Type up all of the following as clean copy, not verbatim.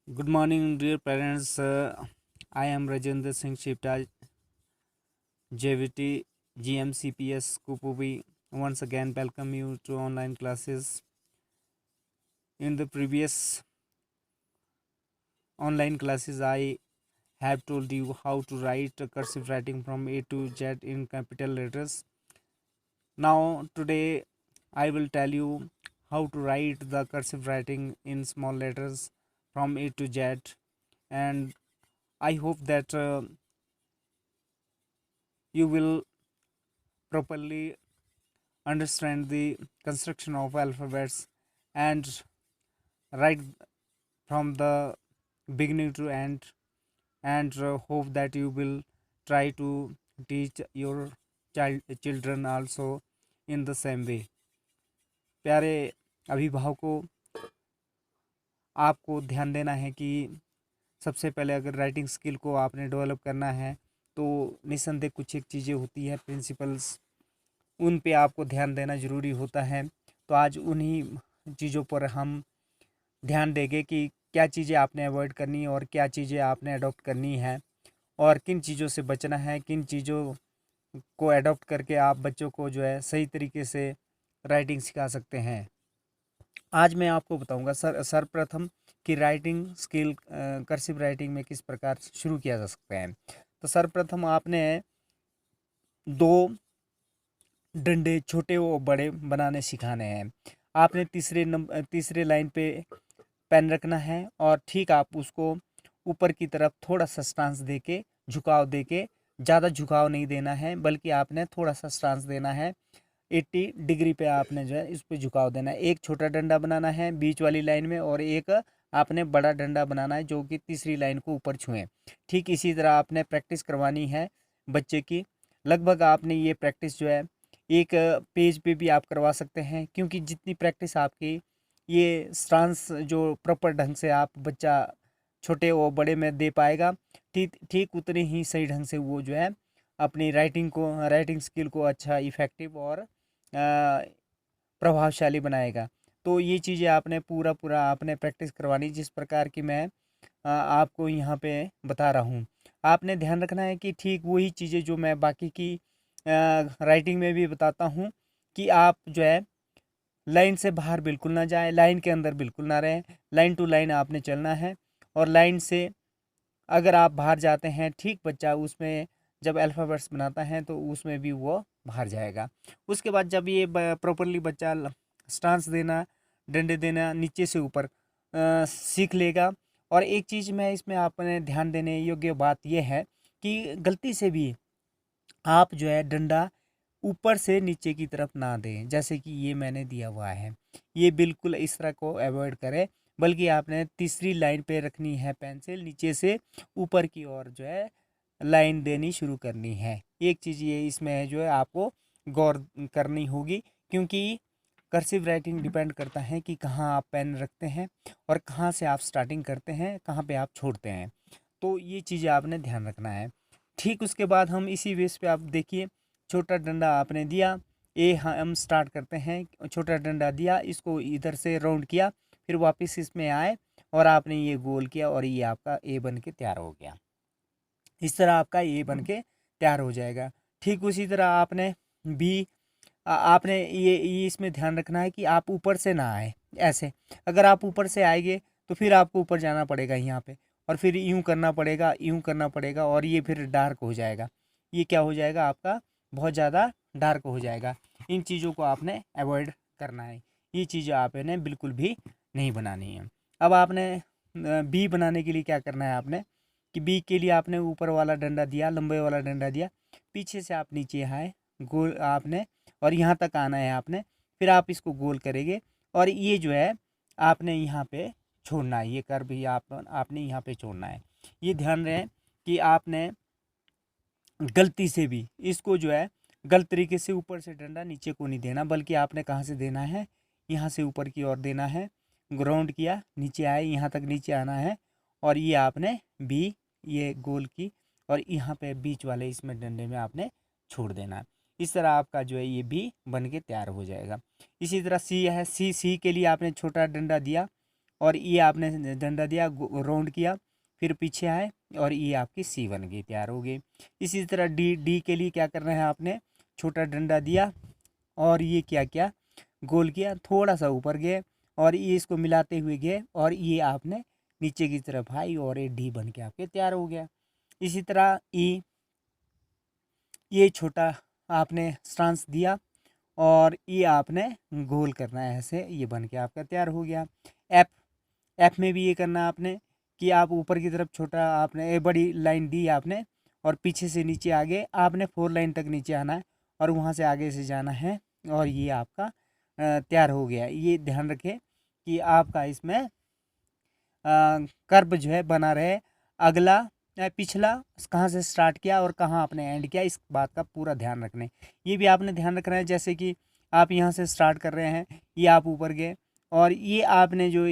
Good morning, dear parents. I am Rajendra Singh Shipta, JVT GMCPS Kupubi. Once again, welcome you to online classes. In the previous online classes, I have told you how to write cursive writing from A to Z in capital letters. Now, today, I will tell you how to write the cursive writing in small letters from A to Z, and I hope that you will properly understand the construction of alphabets and write from the beginning to end, and hope that you will try to teach your children also in the same way. प्यारे अभिभावकों, आपको ध्यान देना है कि सबसे पहले अगर राइटिंग स्किल को आपने डेवलप करना है तो निसंदेह कुछ एक चीज़ें होती है, प्रिंसिपल्स, उन पे आपको ध्यान देना ज़रूरी होता है। तो आज उन्हीं चीज़ों पर हम ध्यान देंगे कि क्या चीज़ें आपने अवॉइड करनी है और क्या चीज़ें आपने अडॉप्ट करनी है, और किन चीज़ों से बचना है, किन चीज़ों को अडॉप्ट करके आप बच्चों को जो है सही तरीके से राइटिंग सिखा सकते हैं। आज मैं आपको बताऊंगा सर्वप्रथम कि राइटिंग स्किल कर्सिव राइटिंग में किस प्रकार शुरू किया जा सकता है। तो सर्वप्रथम आपने दो डंडे छोटे व बड़े बनाने सिखाने हैं। आपने तीसरे लाइन पे पेन रखना है और ठीक आप उसको ऊपर की तरफ थोड़ा सा स्टांस देके, झुकाव देके, ज़्यादा झुकाव नहीं देना है बल्कि आपने थोड़ा सा स्टांस देना है। 80 डिग्री पे आपने जो है इस पे झुकाव देना है। एक छोटा डंडा बनाना है बीच वाली लाइन में और एक आपने बड़ा डंडा बनाना है जो कि तीसरी लाइन को ऊपर छुए। ठीक इसी तरह आपने प्रैक्टिस करवानी है बच्चे की। लगभग आपने ये प्रैक्टिस जो है एक पेज पे भी आप करवा सकते हैं, क्योंकि जितनी प्रैक्टिस आपकी ये स्टांस जो प्रॉपर ढंग से आप बच्चा छोटे और बड़े में दे पाएगा, ठीक ठीक उतने ही सही ढंग से वो जो है अपनी राइटिंग स्किल को अच्छा इफ़ेक्टिव और प्रभावशाली बनाएगा। तो ये चीज़ें आपने पूरा आपने प्रैक्टिस करवानी, जिस प्रकार की मैं आपको यहाँ पे बता रहा हूँ। आपने ध्यान रखना है कि ठीक वही चीज़ें जो मैं बाकी की राइटिंग में भी बताता हूँ कि आप जो है लाइन से बाहर बिल्कुल ना जाए, लाइन के अंदर बिल्कुल ना रहें। लाइन टू लाइन आपने चलना है, और लाइन से अगर आप बाहर जाते हैं, ठीक बच्चा उसमें जब अल्फ़ाबेट्स बनाता है तो उसमें भी वो बाहर जाएगा। उसके बाद जब ये प्रॉपरली बच्चा स्टांस देना, डंडे देना नीचे से ऊपर सीख लेगा। और एक चीज़ मैं इसमें आपने ध्यान देने योग्य बात यह है कि गलती से भी आप जो है डंडा ऊपर से नीचे की तरफ ना दें, जैसे कि ये मैंने दिया हुआ है। ये बिल्कुल इस तरह को अवॉइड करें, बल्कि आपने तीसरी लाइन पे रखनी है पेंसिल, नीचे से ऊपर की ओर जो है लाइन देनी शुरू करनी है। एक चीज़ ये इसमें जो है आपको गौर करनी होगी, क्योंकि कर्सिव राइटिंग डिपेंड करता है कि कहाँ आप पेन रखते हैं और कहाँ से आप स्टार्टिंग करते हैं, कहाँ पे आप छोड़ते हैं। तो ये चीज़ें आपने ध्यान रखना है। ठीक उसके बाद हम इसी बेस पे आप देखिए, छोटा डंडा आपने दिया, ए हम स्टार्ट करते हैं। छोटा डंडा दिया, इसको इधर से राउंड किया, फिर वापस इसमें आए और आपने ये गोल किया और ये आपका ए बन के तैयार हो गया। इस तरह आपका ए बन के तैयार हो जाएगा। ठीक उसी तरह आपने बी आपने ये इसमें ध्यान रखना है कि आप ऊपर से ना आए ऐसे। अगर आप ऊपर से आएंगे तो फिर आपको ऊपर जाना पड़ेगा यहाँ पे, और फिर यूँ करना पड़ेगा, यूँ करना पड़ेगा, और ये फिर डार्क हो जाएगा। ये क्या हो जाएगा आपका, बहुत ज़्यादा डार्क हो जाएगा। इन चीज़ों को आपने अवॉइड करना है। ये चीज़ें आपने बिल्कुल भी नहीं बनानी है। अब आपने बी बनाने के लिए क्या करना है आपने, कि बी के लिए आपने ऊपर वाला डंडा दिया, लंबे वाला डंडा दिया, पीछे से आप नीचे आए, गोल आपने, और यहाँ तक आना है आपने। फिर आप इसको गोल करेंगे और ये जो है आपने यहाँ पे छोड़ना है। ये कर भी आपने यहाँ पे छोड़ना है। ये ध्यान रहे कि आपने गलती से भी इसको जो है गलत तरीके से ऊपर से डंडा नीचे को नहीं देना, बल्कि आपने कहाँ से देना है, यहाँ से ऊपर की ओर देना है। ग्राउंड किया, नीचे आए, यहाँ तक नीचे आना है, और ये आपने बी ये गोल की, और यहाँ पे बीच वाले इसमें डंडे में आपने छोड़ देना है। इस तरह आपका जो है ये बी बन के तैयार हो जाएगा। इसी तरह सी है, सी के लिए आपने छोटा डंडा दिया और ये आपने डंडा दिया, राउंड किया, फिर पीछे आए और ये आपकी सी बन गई, तैयार हो गई। इसी तरह डी डी के लिए क्या करना है, आपने छोटा डंडा दिया और ये क्या किया, गोल किया, थोड़ा सा ऊपर गए और ये इसको मिलाते हुए गए और ये आपने नीचे की तरफ आई और ये डी बन के आपके तैयार हो गया। इसी तरह ई, ये छोटा आपने स्टांस दिया और ये आपने गोल करना है ऐसे, ये बन के आपका तैयार हो गया। एफ, एफ में भी ये करना है आपने कि आप ऊपर की तरफ छोटा आपने एक बड़ी लाइन दी आपने और पीछे से नीचे आगे आपने 4 लाइन तक नीचे आना है और वहाँ से आगे से जाना है और ये आपका तैयार हो गया। ये ध्यान रखें कि आपका इसमें कर्व जो है बना रहे, अगला पिछला कहाँ से स्टार्ट किया और कहाँ आपने एंड किया, इस बात का पूरा ध्यान रखना। ये भी आपने ध्यान रखना है, जैसे कि आप यहाँ से स्टार्ट कर रहे हैं, ये आप ऊपर गए और ये आपने जो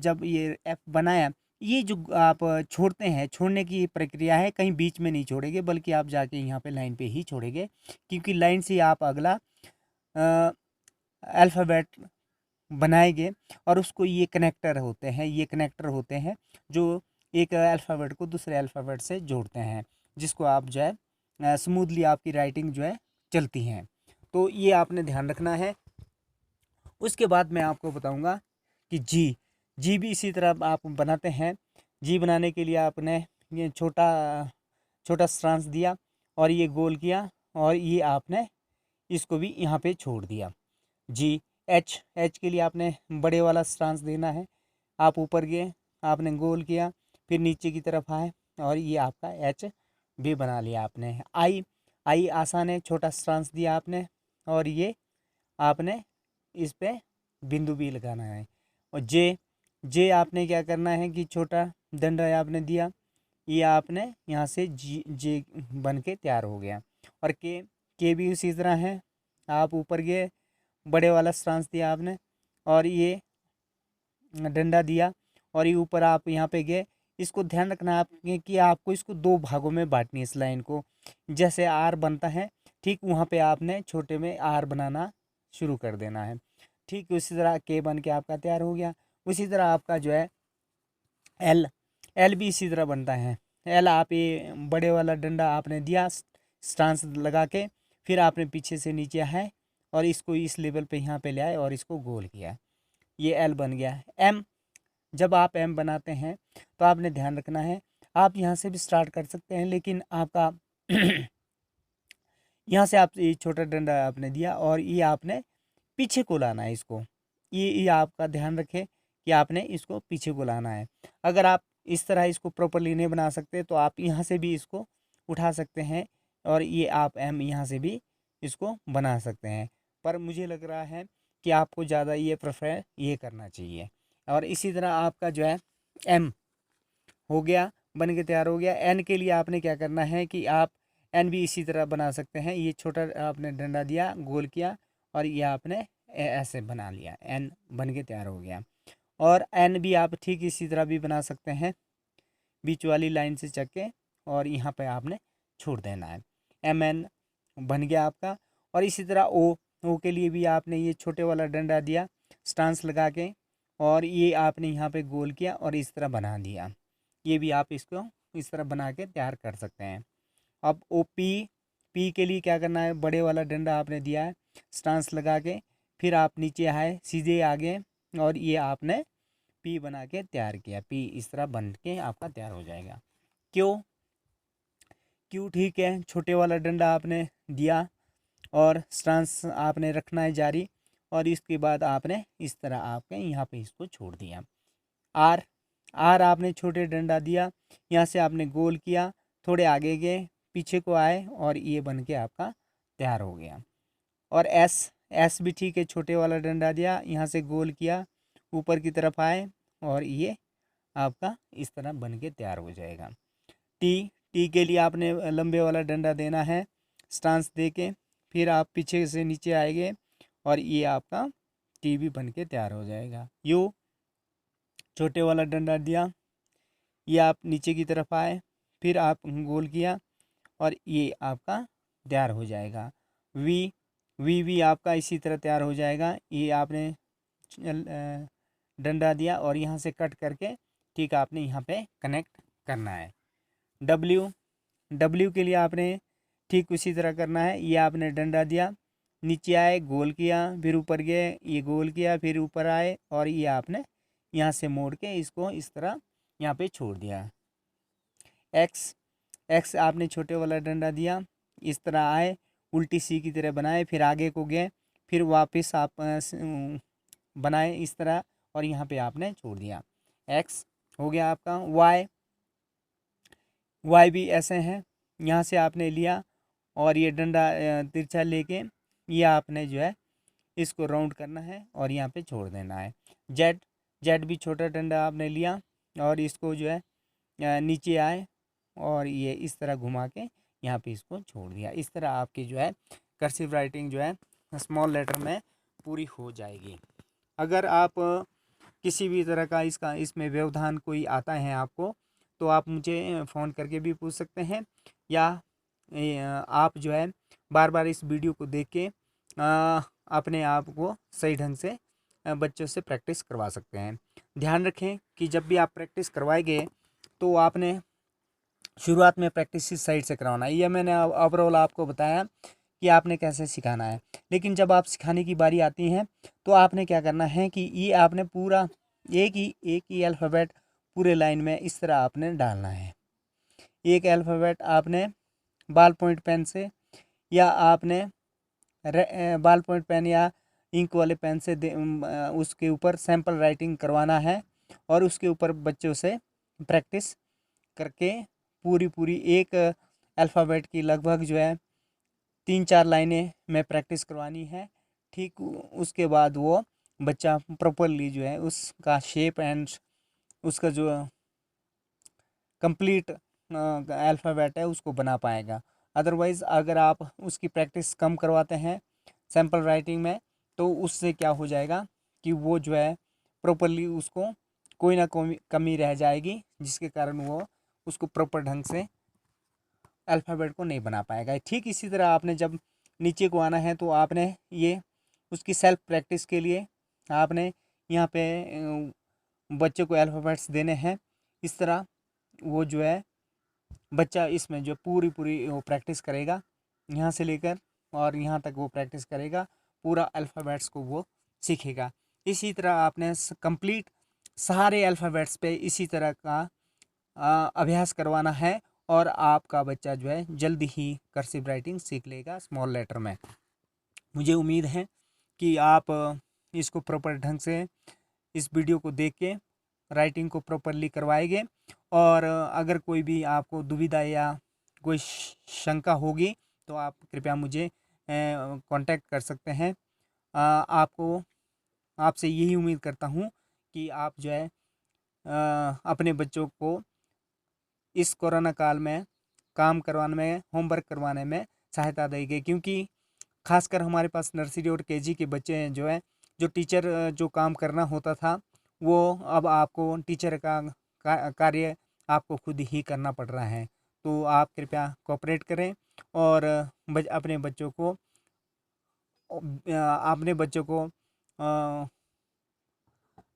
जब ये एफ बनाया, ये जो आप छोड़ते हैं, छोड़ने की प्रक्रिया है, कहीं बीच में नहीं छोड़ेंगे बल्कि आप जाके यहाँ पे लाइन पे ही छोड़ेंगे, क्योंकि लाइन से आप अगला अल्फ़ाबेट बनाएंगे और उसको ये कनेक्टर होते हैं, ये कनेक्टर होते हैं जो एक अल्फ़ाबेट को दूसरे अल्फ़ाबेट से जोड़ते हैं, जिसको आप जो है स्मूथली आपकी राइटिंग जो है चलती हैं। तो ये आपने ध्यान रखना है। उसके बाद मैं आपको बताऊंगा कि जी, जी भी इसी तरह आप बनाते हैं। जी बनाने के लिए आपने ये छोटा छोटा स्ट्रांस दिया और ये गोल किया और ये आपने इसको भी यहाँ पे छोड़ दिया। जी, एच, एच के लिए आपने बड़े वाला स्ट्रांस देना है, आप ऊपर गए, आपने गोल किया, फिर नीचे की तरफ आए और ये आपका एच भी बना लिया आपने। आई, आई आसान है, छोटा स्ट्रांस दिया आपने और ये आपने इस पे बिंदु भी लगाना है। और जे, जे आपने क्या करना है कि छोटा डंडा आपने दिया, ये आपने यहाँ से जी जे बन के तैयार हो गया। और के भी उसी तरह है, आप ऊपर गए, बड़े वाला स्टांस दिया आपने और ये डंडा दिया और ये ऊपर आप यहाँ पे गए। इसको ध्यान रखना आपके कि आपको इसको 2 भागों में बांटनी है इस लाइन को। जैसे आर बनता है ठीक वहाँ पे आपने छोटे में आर बनाना शुरू कर देना है। ठीक उसी तरह के बन के आपका तैयार हो गया। उसी तरह आपका जो है एल, एल भी इसी तरह बनता है। एल आप ये बड़े वाला डंडा आपने दिया स्टांस लगा के, फिर आपने पीछे से नीचे आए और इसको इस लेवल पे यहाँ पे ले आए और इसको गोल किया, ये एल बन गया। एम, जब आप एम बनाते हैं तो आपने ध्यान रखना है, आप यहाँ से भी स्टार्ट कर सकते हैं लेकिन आपका यहाँ से आप ये छोटा डंडा आपने दिया और ये आपने पीछे को लाना है इसको। ये आपका ध्यान रखें कि आपने इसको पीछे को लाना है। अगर आप इस तरह इसको प्रॉपरली नहीं बना सकते तो आप यहाँ से भी इसको उठा सकते हैं और ये आप एम यहाँ से भी इसको बना सकते हैं। पर मुझे लग रहा है कि आपको ज़्यादा ये प्रेफर ये करना चाहिए। और इसी तरह आपका जो है एम हो गया, बन के तैयार हो गया। एन के लिए आपने क्या करना है कि आप एन भी इसी तरह बना सकते हैं। ये छोटा आपने डंडा दिया, गोल किया और ये आपने ऐसे बना लिया, एन बन के तैयार हो गया। और एन भी आप ठीक इसी तरह भी बना सकते हैं, बीच वाली लाइन से चक के और यहाँ पे आपने छोड़ देना है, एम एन बन गया आपका। और इसी तरह ओ, ओ के लिए भी आपने ये छोटे वाला डंडा दिया स्टांस लगा के और ये आपने यहाँ पे गोल किया और इस तरह बना दिया। ये भी आप इसको इस तरह बना के तैयार कर सकते हैं। अब ओ पी, पी के लिए क्या करना है, बड़े वाला डंडा आपने दिया है स्टांस लगा के, फिर आप नीचे आए सीधे आगे और ये आपने पी बना के तैयार किया, पी इस तरह बन के आपका तैयार हो जाएगा। क्यों, क्यों ठीक है, छोटे वाला डंडा आपने दिया और स्टांस आपने रखना है जारी और इसके बाद आपने इस तरह आपके यहाँ पे इसको छोड़ दिया। आर, आर आपने छोटे डंडा दिया, यहाँ से आपने गोल किया, थोड़े आगे गए, पीछे को आए और ये बन के आपका तैयार हो गया। और एस, एस भी ठीक है, छोटे वाला डंडा दिया, यहाँ से गोल किया, ऊपर की तरफ आए और ये आपका इस तरह बन के तैयार हो जाएगा। टी, टी के लिए आपने लंबे वाला डंडा देना है स्टांस दे के, फिर आप पीछे से नीचे आएंगे और ये आपका टी भी बन के तैयार हो जाएगा। यू, छोटे वाला डंडा दिया, ये आप नीचे की तरफ आए, फिर आप गोल किया और ये आपका तैयार हो जाएगा। वी, वी भी आपका इसी तरह तैयार हो जाएगा, ये आपने डंडा दिया और यहाँ से कट करके ठीक आपने यहाँ पे कनेक्ट करना है। डब्ल्यू के लिए आपने ठीक उसी तरह करना है। ये आपने डंडा दिया, नीचे आए, गोल किया, फिर ऊपर गए, ये गोल किया, फिर ऊपर आए और ये आपने यहाँ से मोड़ के इसको इस तरह यहाँ पे छोड़ दिया। एक्स आपने छोटे वाला डंडा दिया, इस तरह आए, उल्टी सी की तरह बनाए, फिर आगे को गए, फिर वापस आप बनाए इस तरह और यहाँ पे आपने छोड़ दिया। एक्स हो गया आपका। वाई भी ऐसे हैं, यहाँ से आपने लिया और ये डंडा तिरछा लेके ये आपने जो है इसको राउंड करना है और यहाँ पे छोड़ देना है। जेड भी छोटा डंडा आपने लिया और इसको जो है नीचे आए और ये इस तरह घुमा के यहाँ पे इसको छोड़ दिया। इस तरह आपकी जो है कर्सिव राइटिंग जो है स्मॉल लेटर में पूरी हो जाएगी। अगर आप किसी भी तरह का इसमें व्यवधान कोई आता है आपको, तो आप मुझे फ़ोन करके भी पूछ सकते हैं या आप जो है बार बार इस वीडियो को देख के अपने आप को सही ढंग से बच्चों से प्रैक्टिस करवा सकते हैं। ध्यान रखें कि जब भी आप प्रैक्टिस करवाएंगे तो आपने शुरुआत में प्रैक्टिस इस साइड से करवाना है। यह मैंने ओवरऑल आपको बताया कि आपने कैसे सिखाना है, लेकिन जब आप सिखाने की बारी आती है तो आपने क्या करना है कि ये आपने पूरा एक ही अल्फ़ाबेट पूरे लाइन में इस तरह आपने डालना है। एक अल्फ़ाबेट आपने बॉल पॉइंट पेन से या आपने बॉल पॉइंट पेन या इंक वाले पेन से उसके ऊपर सैम्पल राइटिंग करवाना है और उसके ऊपर बच्चों से प्रैक्टिस करके पूरी एक अल्फ़ाबेट की लगभग जो है 3-4 लाइनें में प्रैक्टिस करवानी है। ठीक उसके बाद वो बच्चा प्रॉपरली जो है उसका शेप एंड उसका जो कंप्लीट अल्फ़ाबेट है उसको बना पाएगा। अदरवाइज़ अगर आप उसकी प्रैक्टिस कम करवाते हैं सैम्पल राइटिंग में तो उससे क्या हो जाएगा कि वो जो है प्रॉपरली उसको कोई ना कोई कमी रह जाएगी, जिसके कारण वो उसको प्रॉपर ढंग से अल्फ़ाबेट को नहीं बना पाएगा। ठीक इसी तरह आपने जब नीचे को आना है तो आपने ये उसकी सेल्फ प्रैक्टिस के लिए आपने यहाँ पे बच्चे को अल्फ़ाबेट्स देने हैं। इस तरह वो जो है बच्चा इसमें जो पूरी वो प्रैक्टिस करेगा, यहाँ से लेकर और यहाँ तक वो प्रैक्टिस करेगा, पूरा अल्फ़ाबेट्स को वो सीखेगा। इसी तरह आपने कंप्लीट सारे अल्फ़ाबेट्स पे इसी तरह का अभ्यास करवाना है और आपका बच्चा जो है जल्दी ही कर्सिव राइटिंग सीख लेगा स्मॉल लेटर में। मुझे उम्मीद है कि आप इसको प्रॉपर ढंग से इस वीडियो को देख के राइटिंग को प्रॉपरली करवाएंगे और अगर कोई भी आपको दुविधा या कोई शंका होगी तो आप कृपया मुझे कांटेक्ट कर सकते हैं। आपको आपसे यही उम्मीद करता हूँ कि आप जो है अपने बच्चों को इस कोरोना काल में काम करवाने में, होमवर्क करवाने में सहायता देंगे, क्योंकि खासकर हमारे पास नर्सरी और केजी के बच्चे हैं जो है जो टीचर जो काम करना होता था वो अब आपको टीचर का कार्य आपको खुद ही करना पड़ रहा है। तो आप कृपया कोऑपरेट करें और अपने बच्चों को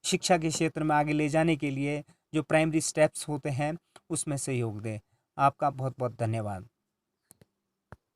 शिक्षा के क्षेत्र में आगे ले जाने के लिए जो प्राइमरी स्टेप्स होते हैं उसमें सहयोग दें। आपका बहुत बहुत धन्यवाद।